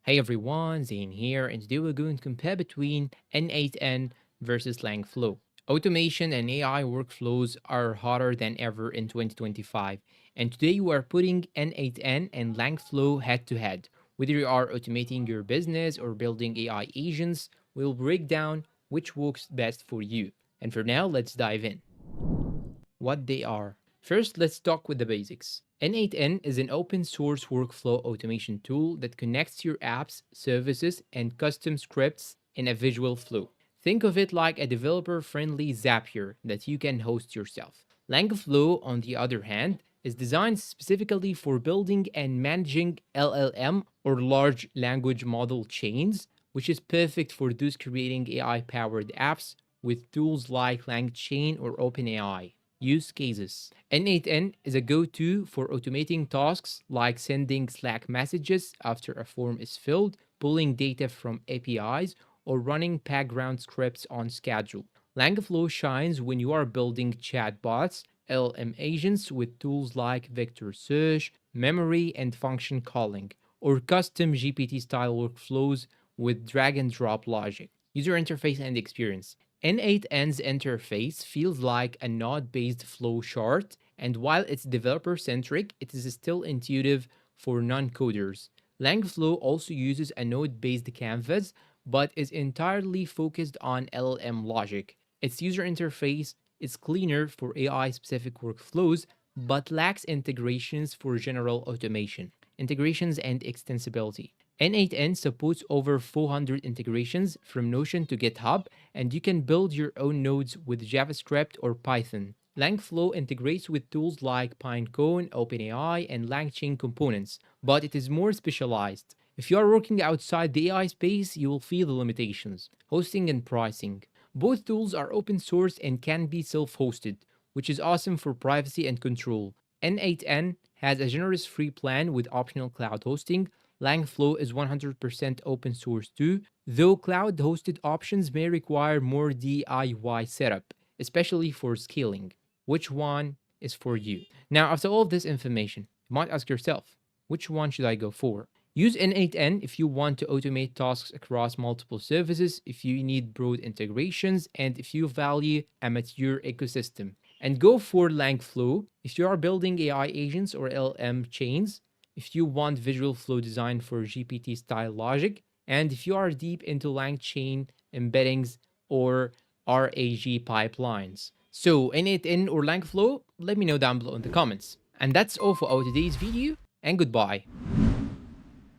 Hey everyone, Zane here, and today we're going to compare between N8N versus Langflow. Automation and AI workflows are hotter than ever in 2025, and today we are putting N8N and Langflow head to head. Whether you are automating your business or building AI agents, we'll break down which works best for you. And for now, let's dive in. What they are. First, let's talk with the basics. N8N is an open source workflow automation tool that connects your apps, services, and custom scripts in a visual flow. Think of it like a developer friendly Zapier that you can host yourself. Langflow, on the other hand, is designed specifically for building and managing LLM or large language model chains, which is perfect for those creating AI powered apps with tools like LangChain or OpenAI. Use cases. N8N is a go to for automating tasks like sending Slack messages after a form is filled, pulling data from APIs, or running background scripts on schedule. Langflow shines when you are building chatbots, LM agents with tools like vector search, memory, and function calling, or custom GPT style workflows with drag and drop logic. User interface and experience. N8N's interface feels like a node based flow chart, and while it's developer centric, it is still intuitive for non coders. Langflow also uses a node based canvas, but is entirely focused on LLM logic. Its user interface is cleaner for AI specific workflows, but lacks integrations for general automation. Integrations and extensibility. N8N supports over 400 integrations from Notion to GitHub, and you can build your own nodes with JavaScript or Python. Langflow integrates with tools like Pinecone, OpenAI, and LangChain components, but it is more specialized. If you are working outside the AI space, you will feel the limitations. Hosting and pricing. Both tools are open source and can be self hosted, which is awesome for privacy and control. N8N has a generous free plan with optional cloud hosting. Langflow is 100% open source too, though cloud hosted options may require more DIY setup, especially for scaling. Which one is for you? Now, after all of this information, you might ask yourself, which one should I go for? Use N8N if you want to automate tasks across multiple services, if you need broad integrations, and if you value a mature ecosystem. And go for Langflow if you are building AI agents or LM chains, if you want visual flow design for GPT style logic, and if you are deep into LangChain embeddings or RAG pipelines. So, N8N or Langflow? Let me know down below in the comments. And that's all for our today's video, and goodbye.